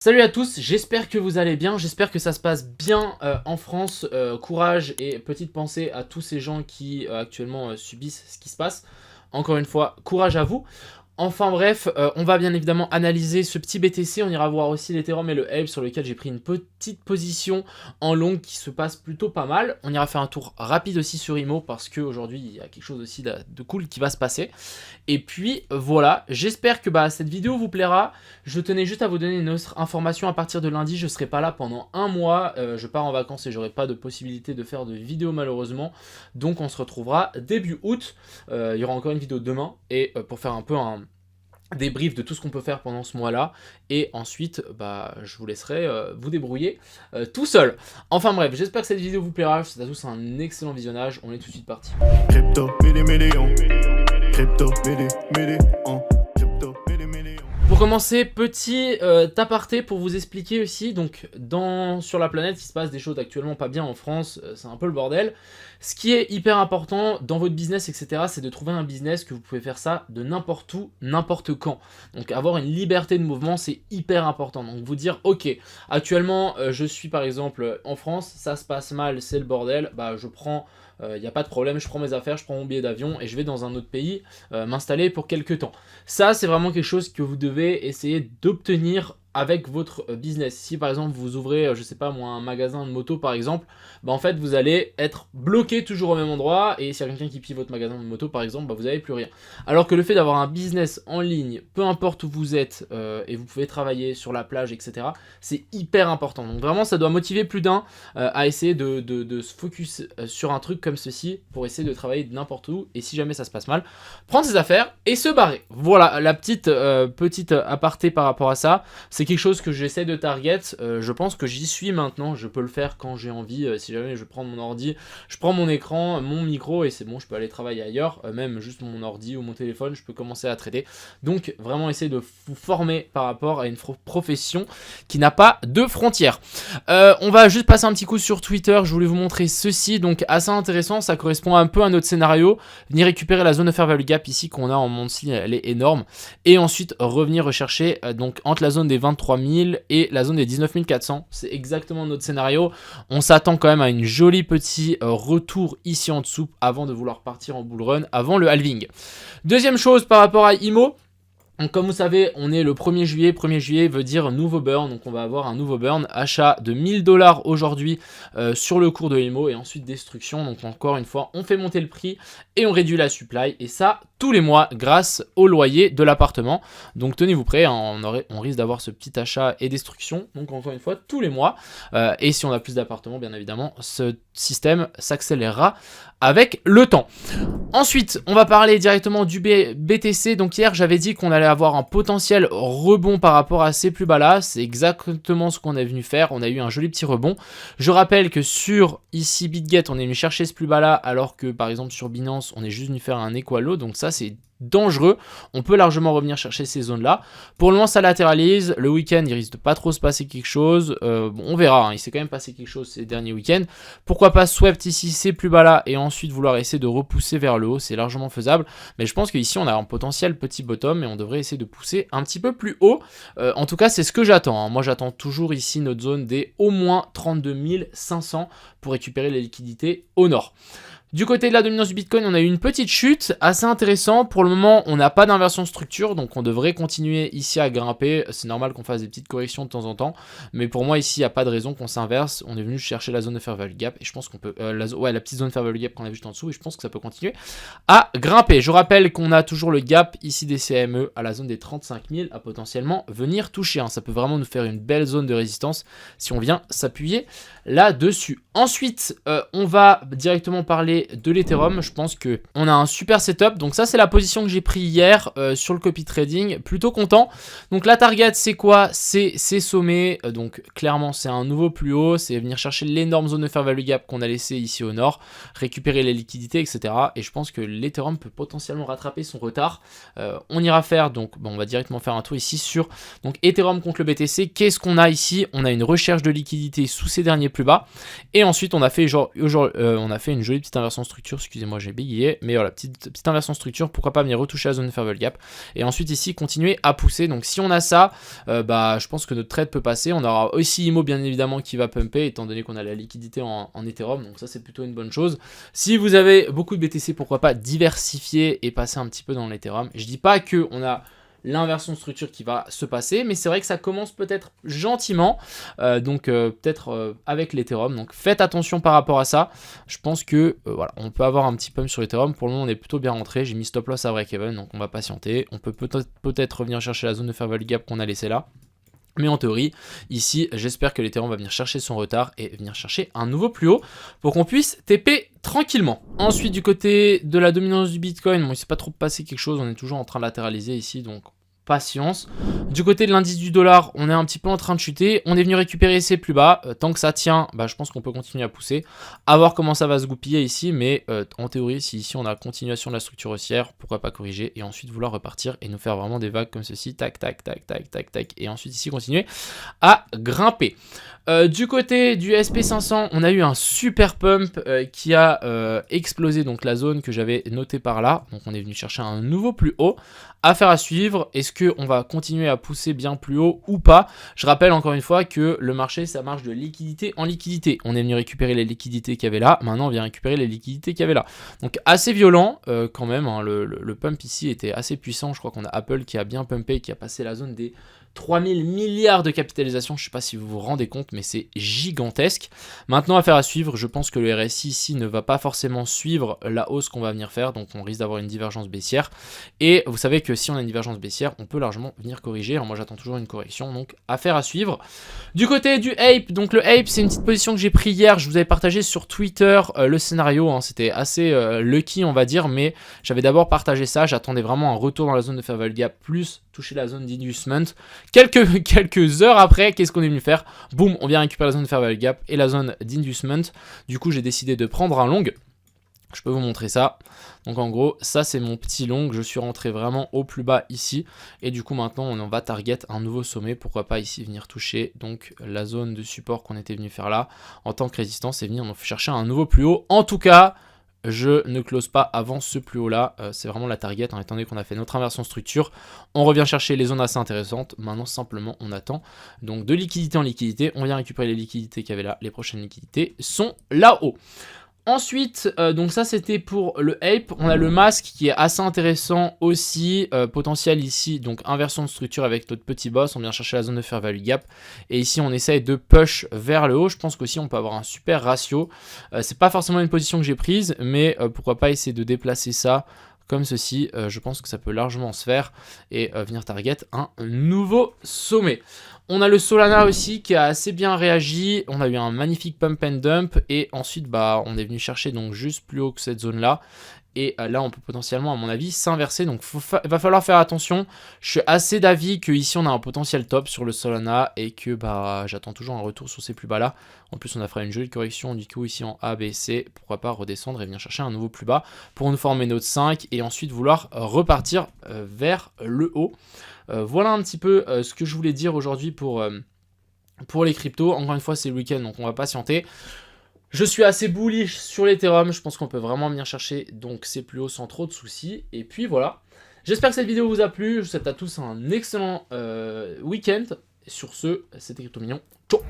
Salut à tous, j'espère que vous allez bien, j'espère que ça se passe bien en France. Courage et petite pensée à tous ces gens qui actuellement subissent ce qui se passe. Encore une fois, courage à vous. Enfin bref, on va bien évidemment analyser ce petit BTC, on ira voir aussi l'Ethereum et le Ape sur lequel j'ai pris une petite position en long qui se passe plutôt pas mal. On ira faire un tour rapide aussi sur IMO parce qu'aujourd'hui il y a quelque chose aussi de cool qui va se passer. Et puis voilà, j'espère que cette vidéo vous plaira. Je tenais juste à vous donner une autre information, à partir de lundi je serai pas là pendant un mois, je pars en vacances et j'aurai pas de possibilité de faire de vidéo malheureusement. Donc on se retrouvera début août, il y aura encore une vidéo demain et pour faire un peu un débrief de tout ce qu'on peut faire pendant ce mois-là, et ensuite je vous laisserai vous débrouiller tout seul. Enfin bref, j'espère que cette vidéo vous plaira, je vous souhaite à tous un excellent visionnage, on est tout de suite parti. Crypto, million. Crypto, million. Crypto, million. Pour commencer, petit aparté pour vous expliquer aussi, donc sur la planète il se passe des choses actuellement pas bien en France, c'est un peu le bordel. Ce qui est hyper important dans votre business, etc., c'est de trouver un business que vous pouvez faire ça de n'importe où, n'importe quand. Donc avoir une liberté de mouvement, c'est hyper important. Donc vous dire, ok, actuellement je suis par exemple en France, ça se passe mal, c'est le bordel, je prends... Il n'y a pas de problème, je prends mes affaires, je prends mon billet d'avion et je vais dans un autre pays m'installer pour quelques temps. Ça, c'est vraiment quelque chose que vous devez essayer d'obtenir avec votre business. Si par exemple vous ouvrez, je sais pas moi, un magasin de moto par exemple, en fait vous allez être bloqué toujours au même endroit, et s'il y a quelqu'un qui pille votre magasin de moto par exemple, vous n'avez plus rien. Alors que le fait d'avoir un business en ligne, peu importe où vous êtes, et vous pouvez travailler sur la plage, etc., c'est hyper important. Donc vraiment ça doit motiver plus d'un à essayer de se focus sur un truc comme ceci, pour essayer de travailler de n'importe où, et si jamais ça se passe mal, prendre ses affaires et se barrer. Voilà la petite aparté par rapport à ça. C'est quelque chose que j'essaie de target, je pense que j'y suis maintenant, je peux le faire quand j'ai envie, si jamais je prends mon ordi, je prends mon écran, mon micro et c'est bon, je peux aller travailler ailleurs, même juste mon ordi ou mon téléphone, je peux commencer à trader. Donc vraiment essayer de vous former par rapport à une profession qui n'a pas de frontières. On va juste passer un petit coup sur Twitter, je voulais vous montrer ceci, donc assez intéressant, ça correspond un peu à notre scénario, venir récupérer la zone de fair value gap ici qu'on a en monthly, elle est énorme, et ensuite revenir rechercher donc entre la zone des 23 000 et la zone des 19 400. C'est exactement notre scénario. On s'attend quand même à une jolie petit retour ici en dessous avant de vouloir partir en bull run avant le halving. Deuxième chose par rapport à IMO. Donc comme vous savez, on est le 1er juillet. 1er juillet veut dire nouveau burn. Donc on va avoir un nouveau burn. Achat de 1000 $ aujourd'hui sur le cours de IMO. Et ensuite destruction. Donc encore une fois, on fait monter le prix et on réduit la supply. Et ça, tous les mois grâce au loyer de l'appartement. Donc tenez-vous prêts, hein, on risque d'avoir ce petit achat et destruction. Donc encore une fois, tous les mois. Et si on a plus d'appartements, bien évidemment, ce système s'accélérera avec le temps. Ensuite, on va parler directement du BTC. Donc hier, j'avais dit qu'on allait avoir un potentiel rebond par rapport à ces plus bas là. C'est exactement ce qu'on est venu faire. On a eu un joli petit rebond. Je rappelle que sur ici BitGet, on est venu chercher ce plus bas là, alors que par exemple sur Binance, on est juste venu faire un équalo. Donc ça, c'est dangereux, on peut largement revenir chercher ces zones là. Pour le moment ça latéralise, le week-end il risque de pas trop se passer quelque chose, on verra, hein. Il s'est quand même passé quelque chose ces derniers week-ends. Pourquoi pas swept ici c'est plus bas là et ensuite vouloir essayer de repousser vers le haut, c'est largement faisable, mais je pense qu'ici on a un potentiel petit bottom et on devrait essayer de pousser un petit peu plus haut. En tout cas c'est ce que j'attends, hein. Moi j'attends toujours ici notre zone des au moins 32 500 pour récupérer les liquidités au nord. Du côté de la dominance du Bitcoin, on a eu une petite chute assez intéressante. Pour le moment, on n'a pas d'inversion de structure, donc on devrait continuer ici à grimper. C'est normal qu'on fasse des petites corrections de temps en temps, mais pour moi ici, il n'y a pas de raison qu'on s'inverse. On est venu chercher la zone de fair value gap et je pense qu'on peut, la petite zone de fair value gap qu'on a vu juste en dessous, et je pense que ça peut continuer à grimper. Je rappelle qu'on a toujours le gap ici des CME à la zone des 35 000 à potentiellement venir toucher, hein. Ça peut vraiment nous faire une belle zone de résistance si on vient s'appuyer là-dessus. Ensuite, on va directement parler de l'Ethereum. Je pense que on a un super setup. Donc ça, c'est la position que j'ai pris hier sur le copy trading. Plutôt content. Donc la target, c'est quoi? C'est ces sommets. Donc clairement, c'est un nouveau plus haut. C'est venir chercher l'énorme zone de fair value gap qu'on a laissé ici au nord, récupérer les liquidités, etc. Et je pense que l'Ethereum peut potentiellement rattraper son retard. On ira faire, donc on va directement faire un tour ici sur donc Ethereum contre le BTC. Qu'est-ce qu'on a ici? On a une recherche de liquidité sous ces derniers plus bas. Et ensuite, on a fait une jolie petite inversion inversion de structure, excusez-moi j'ai bégayé, mais voilà, petite inversion de structure, pourquoi pas venir retoucher la zone de fair value gap, et ensuite ici continuer à pousser. Donc si on a ça, je pense que notre trade peut passer. On aura aussi IMO bien évidemment qui va pumper, étant donné qu'on a la liquidité en Ethereum, donc ça c'est plutôt une bonne chose. Si vous avez beaucoup de BTC, pourquoi pas diversifier et passer un petit peu dans l'Ethereum. Je dis pas que on a l'inversion de structure qui va se passer, mais c'est vrai que ça commence peut-être gentiment, peut-être avec l'Ethereum, donc faites attention par rapport à ça. Je pense que voilà, on peut avoir un petit pump sur l'Ethereum. Pour le moment on est plutôt bien rentré, j'ai mis stop loss à break-even, donc on va patienter. On peut peut-être revenir chercher la zone de fair value gap qu'on a laissé là. Mais en théorie, ici, j'espère que l'Ethereum va venir chercher son retard et venir chercher un nouveau plus haut pour qu'on puisse TP tranquillement. Ensuite, du côté de la dominance du Bitcoin, bon, il ne s'est pas trop passé quelque chose, on est toujours en train de latéraliser ici, donc patience. Du côté de l'indice du dollar, on est un petit peu en train de chuter. On est venu récupérer ses plus bas. Tant que ça tient, je pense qu'on peut continuer à pousser. À voir comment ça va se goupiller ici. Mais en théorie, si ici on a continuation de la structure haussière, pourquoi pas corriger et ensuite vouloir repartir et nous faire vraiment des vagues comme ceci. Tac, tac, tac, tac, tac, tac. Et ensuite ici continuer à grimper. Du côté du SP500, on a eu un super pump qui a explosé donc la zone que j'avais notée par là. Donc on est venu chercher un nouveau plus haut. Affaire à suivre, est-ce qu'on va continuer à pousser bien plus haut ou pas? Je rappelle encore une fois que le marché, ça marche de liquidité en liquidité. On est venu récupérer les liquidités qu'il y avait là, maintenant on vient récupérer les liquidités qu'il y avait là. Donc assez violent quand même, hein. Le pump ici était assez puissant. Je crois qu'on a Apple qui a bien pumpé, qui a passé la zone des 3000 milliards de capitalisation, je ne sais pas si vous vous rendez compte, mais c'est gigantesque. Maintenant, affaire à suivre, je pense que le RSI ici ne va pas forcément suivre la hausse qu'on va venir faire, donc on risque d'avoir une divergence baissière. Et vous savez que si on a une divergence baissière, on peut largement venir corriger. Alors moi, j'attends toujours une correction, donc affaire à suivre. Du côté du Ape, donc le Ape, c'est une petite position que j'ai pris hier. Je vous avais partagé sur Twitter le scénario, hein. C'était assez lucky, on va dire, mais j'avais d'abord partagé ça. J'attendais vraiment un retour dans la zone de fair value gap, plus toucher la zone d'inducement. Quelques heures après, qu'est-ce qu'on est venu faire? Boum, on vient récupérer la zone de fair value gap et la zone d'inducement. Du coup, j'ai décidé de prendre un long. Je peux vous montrer ça. Donc en gros, ça c'est mon petit long. Je suis rentré vraiment au plus bas ici. Et du coup, maintenant, on en va target un nouveau sommet. Pourquoi pas ici venir toucher donc la zone de support qu'on était venu faire là en tant que résistance et venir chercher un nouveau plus haut. En tout cas, je ne close pas avant ce plus haut là, c'est vraiment la target, hein, étant donné qu'on a fait notre inversion structure. On revient chercher les zones assez intéressantes. Maintenant simplement on attend donc de liquidité en liquidité. On vient récupérer les liquidités qu'il y avait là. Les prochaines liquidités sont là-haut. Ensuite, donc ça c'était pour le Ape. On a le masque qui est assez intéressant aussi, potentiel ici, donc inversion de structure avec notre petit boss. On vient chercher la zone de fair value gap et ici on essaye de push vers le haut. Je pense qu'aussi on peut avoir un super ratio. C'est pas forcément une position que j'ai prise, mais pourquoi pas essayer de déplacer ça comme ceci. Je pense que ça peut largement se faire et venir target un nouveau sommet. On a le Solana aussi qui a assez bien réagi. On a eu un magnifique pump and dump et ensuite on est venu chercher donc juste plus haut que cette zone là. Et là on peut potentiellement à mon avis s'inverser, donc il va falloir faire attention. Je suis assez d'avis que ici on a un potentiel top sur le Solana et que j'attends toujours un retour sur ces plus bas là. En plus on a fait une jolie correction du coup ici en A, B, C. Pourquoi pas redescendre et venir chercher un nouveau plus bas pour nous former notre 5 et ensuite vouloir repartir vers le haut. Voilà un petit peu ce que je voulais dire aujourd'hui pour les cryptos. Encore une fois c'est le week-end donc on va patienter. Je suis assez bullish sur l'Ethereum, je pense qu'on peut vraiment venir chercher donc c'est plus haut sans trop de soucis. Et puis voilà, j'espère que cette vidéo vous a plu, je vous souhaite à tous un excellent week-end. Et sur ce, c'était Crypto Mignon, ciao.